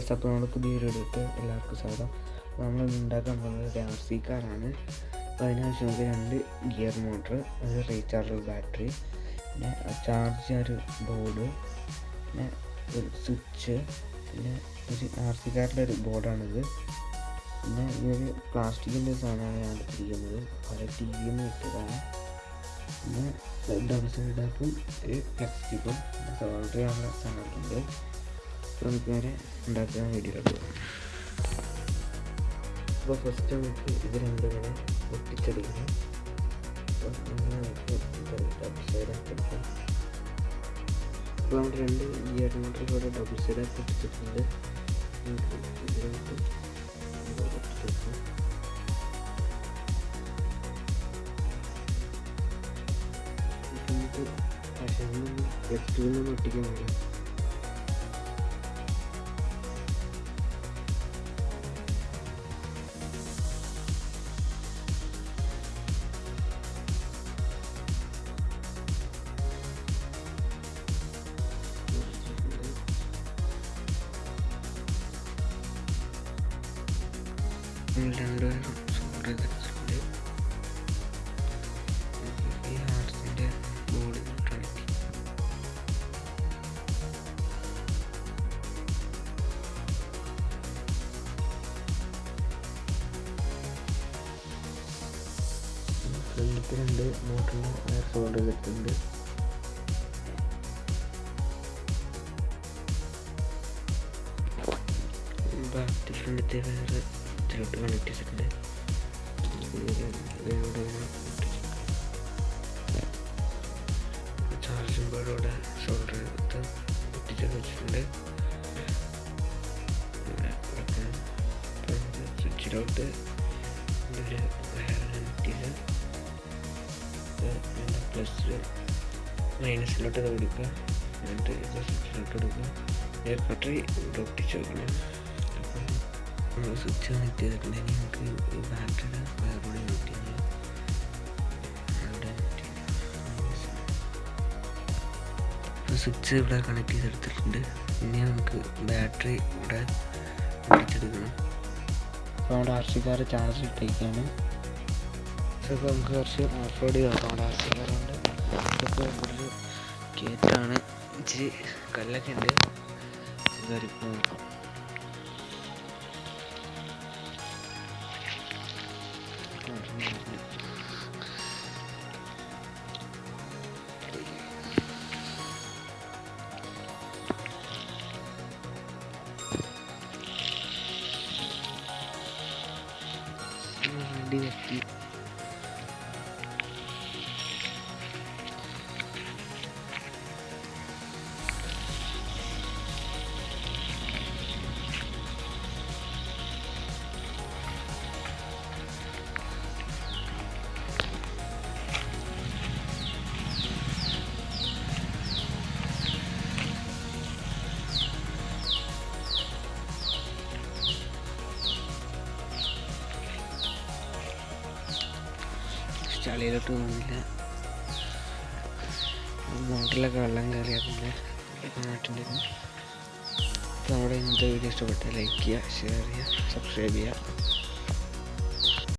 Guys, അപ്പോൾ നമ്മൾ പുതിയൊരു എടുത്ത് എല്ലാവർക്കും സ്വാഗതം. അപ്പോൾ നമ്മൾ ഉണ്ടാക്കാൻ പോകുന്നത് ഒരു RC കാറാണ്. അപ്പോൾ അതിനാവശ്യം നമുക്ക് 2 ഗിയർ മോട്ടർ, ഒരു റീചാർജബിൾ ബാറ്ററി, പിന്നെ ചാർജ് ഒരു ബോർഡ്, പിന്നെ ഒരു സ്വിച്ച്, പിന്നെ ഒരു RC കാറിൻ്റെ ഒരു ബോർഡാണിത്. പിന്നെ ഇതൊരു പ്ലാസ്റ്റിക്കിൻ്റെ സാധനമാണ് ഞാൻ എടുത്തിരിക്കുന്നത്, പല TV കിട്ടിയതാണ്. പിന്നെ ഡബിൾ സൈഡാക്കും ഒരു ഫ്ലെക്സിബിൾ സോൾഡർ ചെയ്യാനുള്ള സാധനമുണ്ട്. നമുക്ക് നേരെ ഉണ്ടാക്കാൻ വീഡിയോ എടുക്കാം. അപ്പോൾ ഫസ്റ്റ് നമുക്ക് ഇത് രണ്ടും കൂടെ ഒട്ടിച്ചെടുക്കണം. അപ്പോൾ അങ്ങനെ നമുക്ക് ഡബിൾ സൈഡാക്കി എടുക്കാം. അപ്പോൾ നമ്മൾ 2 ഗിയർ മോട്ടർ കൂടെ ഡബിൾ സൈഡാക്കി ഒട്ടിച്ചിട്ടുണ്ട്. നമുക്ക് ഇതിലോട്ട് ഒട്ടിച്ചെടുക്കാം. നമുക്ക് പക്ഷേ ഫ്ലെക്സിബിൾ ഒട്ടിക്കാൻ കഴിയും. രണ്ടുപേരും സോൾഡർ ചെയ്തിട്ടുണ്ട്. ഈ ഹാർസിൻ്റെ ബോർഡ് കണക്ട് ഫ്രണ്ടിലത്തെ 2 മോട്ടറിന് വയർ സോൾഡർ ചെയ്തിട്ടുണ്ട്. ബാക്കി ഫ്രണ്ടിലത്തെ വയർ ഇതിലോട്ട് കണക്ട് ചെയ്തിട്ടുണ്ട്. ചാർജിങ് ബോർഡോടെ സോൾഡർ ചെയ്ത് ഒട്ടിച്ച് വെച്ചിട്ടുണ്ട്. സ്വിച്ചിലോട്ട് ഒരു വയർ കണക്ട് ചെയ്ത് പ്ലസ് മൈനസിലോട്ട് കൊടുക്കുക. എന്നിട്ട് ഇത് സ്വിച്ചിലോട്ട് കൊടുക്കുക. ബാറ്ററി ഇവിടെ ഒട്ടിച്ച് വെക്കണം. നമ്മൾ സ്വിച്ച് കണക്ട് ചെയ്തിട്ടുണ്ടെങ്കിൽ നമുക്ക് ഈ ബാറ്ററിയുടെ വയറോടെ കണക്ട് ചെയ്യാം. സ്വിച്ച് ഇവിടെ കണക്ട് ചെയ്തെടുത്തിട്ടുണ്ട്. ഇനി നമുക്ക് ബാറ്ററി ഇവിടെ ഒട്ടിച്ചെടുക്കണം. അപ്പോൾ നമ്മുടെ RC കാർ ചാർജ് ഇട്ടേക്കാണ്. ഇപ്പോൾ നമുക്ക് കുറച്ച് ഓഫ് റോഡ് ചെയ്യാം. നമ്മുടെ RC കാറുണ്ട്. ഇപ്പോൾ കുറച്ച് കയറ്റാണ്, ഇച്ചിരി കല്ലൊക്കെ ഉണ്ട്. കയറിപ്പോൾ നോക്കാം. വണ്ടി എത്തി. ചളിയിലോട്ട് പോകുന്നില്ല. മോട്ടറിലൊക്കെ വെള്ളം കയറിയാൽ മാറ്റേണ്ടി വരും. അപ്പോൾ നമ്മുടെ ഇന്നത്തെ വീഡിയോ ഇഷ്ടപ്പെട്ടാൽ ലൈക്ക് ചെയ്യുക, ഷെയർ ചെയ്യുക, സബ്സ്ക്രൈബ് ചെയ്യുക.